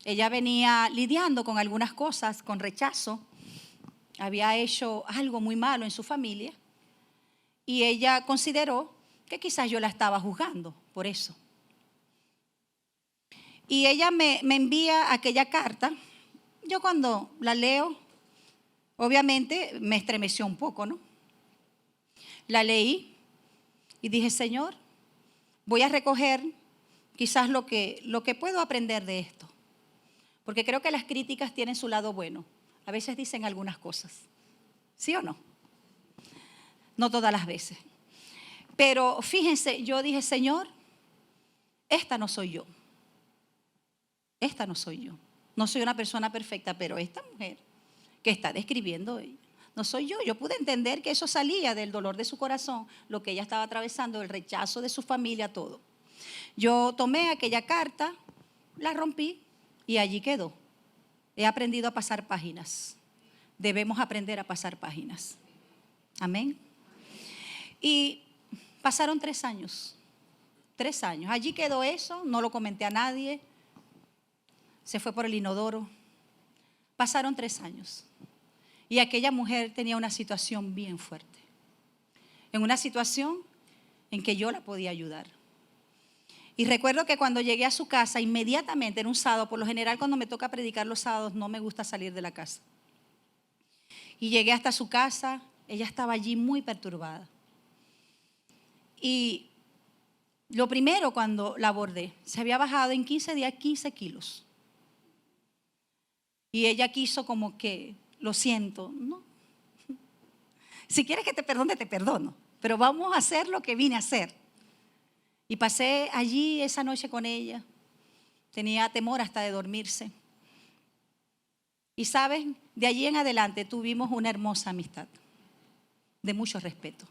Ella venía lidiando con algunas cosas, con rechazo. Había hecho algo muy malo en su familia. Y ella consideró que quizás yo la estaba juzgando por eso. Y ella me envía aquella carta. Yo cuando la leo, obviamente me estremeció un poco, ¿no? La leí y dije, Señor, voy a recoger quizás lo que puedo aprender de esto. Porque creo que las críticas tienen su lado bueno. A veces dicen algunas cosas. ¿Sí o no? No todas las veces. Pero fíjense, yo dije, Señor, esta no soy yo. Esta no soy yo. No soy una persona perfecta, pero esta mujer que está describiendo ella, no soy yo. Yo pude entender que eso salía del dolor de su corazón, lo que ella estaba atravesando, el rechazo de su familia, todo. Yo tomé aquella carta, la rompí y allí quedó. He aprendido a pasar páginas. Debemos aprender a pasar páginas. Amén. Y pasaron 3 años. 3 años. Allí quedó eso, no lo comenté a nadie. Se fue por el inodoro. Pasaron 3 años. Y aquella mujer tenía una situación bien fuerte. En una situación en que yo la podía ayudar. Y recuerdo que cuando llegué a su casa, inmediatamente, en un sábado, por lo general cuando me toca predicar los sábados, no me gusta salir de la casa. Y llegué hasta su casa, ella estaba allí muy perturbada. Y lo primero cuando la abordé, se había bajado en 15 días 15 kilos. Y ella quiso como que, lo siento, ¿no? Si quieres que te perdone, te perdono. Pero vamos a hacer lo que vine a hacer. Y pasé allí esa noche con ella. Tenía temor hasta de dormirse. Y saben, de allí en adelante tuvimos una hermosa amistad. De mucho respeto.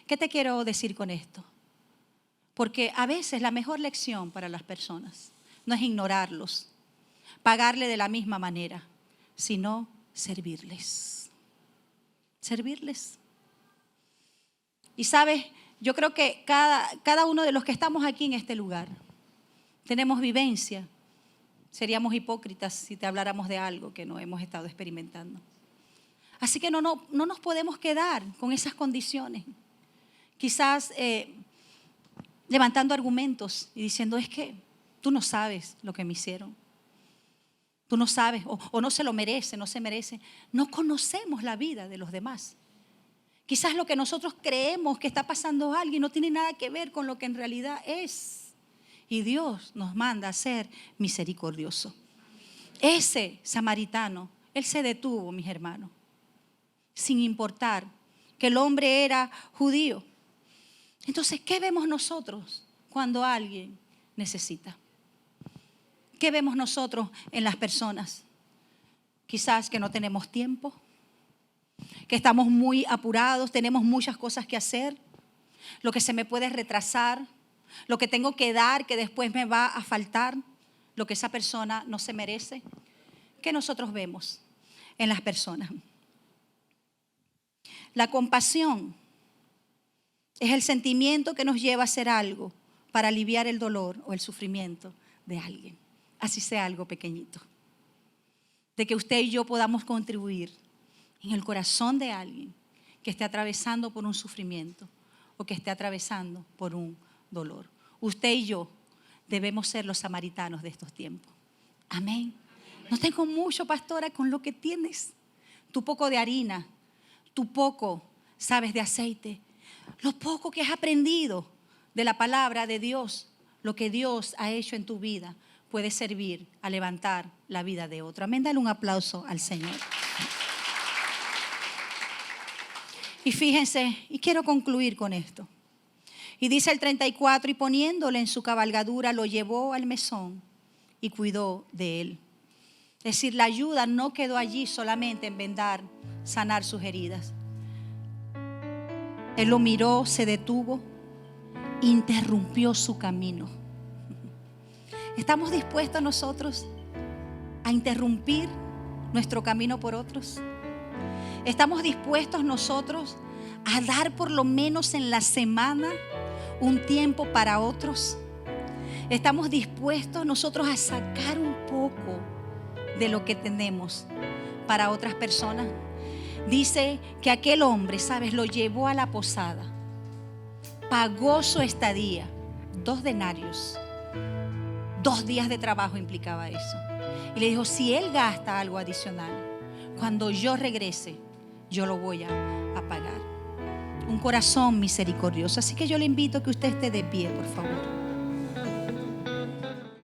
¿Qué te quiero decir con esto? Porque a veces la mejor lección para las personas no es ignorarlos, pagarle de la misma manera, sino servirles. Servirles. Y sabes, yo creo que cada uno de los que estamos aquí en este lugar tenemos vivencia. Seríamos hipócritas si te habláramos de algo que no hemos estado experimentando. Así que no nos podemos quedar con esas condiciones. Quizás levantando argumentos y diciendo, es que tú no sabes lo que me hicieron. Tú no sabes, o no se lo merece, no se merece. No conocemos la vida de los demás. Quizás lo que nosotros creemos que está pasando a alguien no tiene nada que ver con lo que en realidad es. Y Dios nos manda a ser misericordioso. Ese samaritano, él se detuvo, mis hermanos, sin importar que el hombre era judío. Entonces, ¿qué vemos nosotros cuando alguien necesita? ¿Qué vemos nosotros en las personas? quizás que no tenemos tiempo, que estamos muy apurados, tenemos muchas cosas que hacer, lo que se me puede retrasar, lo que tengo que dar que después me va a faltar, lo que esa persona no se merece. ¿Qué nosotros vemos en las personas? La compasión es el sentimiento que nos lleva a hacer algo para aliviar el dolor o el sufrimiento de alguien, así sea algo pequeñito. De que usted y yo podamos contribuir en el corazón de alguien que esté atravesando por un sufrimiento o que esté atravesando por un dolor. Usted y yo debemos ser los samaritanos de estos tiempos. Amén. No tengo mucho, pastora, con lo que tienes. Tu poco de harina, tu poco, sabes, de aceite, lo poco que has aprendido de la palabra de Dios, lo que Dios ha hecho en tu vida, puede servir a levantar la vida de otro. Amén, dale un aplauso al Señor. Y fíjense, y quiero concluir con esto. Y dice el 34, y poniéndole en su cabalgadura, lo llevó al mesón y cuidó de él. Es decir, la ayuda no quedó allí solamente en vendar, sanar sus heridas. Él lo miró, se detuvo, interrumpió su camino. ¿Estamos dispuestos nosotros a interrumpir nuestro camino por otros? ¿Estamos dispuestos nosotros a dar por lo menos en la semana un tiempo para otros? ¿Estamos dispuestos nosotros a sacar un poco de lo que tenemos para otras personas? Dice que aquel hombre, ¿sabes? Lo llevó a la posada, pagó su estadía, 2 denarios. 2 días de trabajo implicaba eso. Y le dijo, si él gasta algo adicional, cuando yo regrese, yo lo voy a pagar. Un corazón misericordioso. Así que yo le invito a que usted esté de pie, por favor.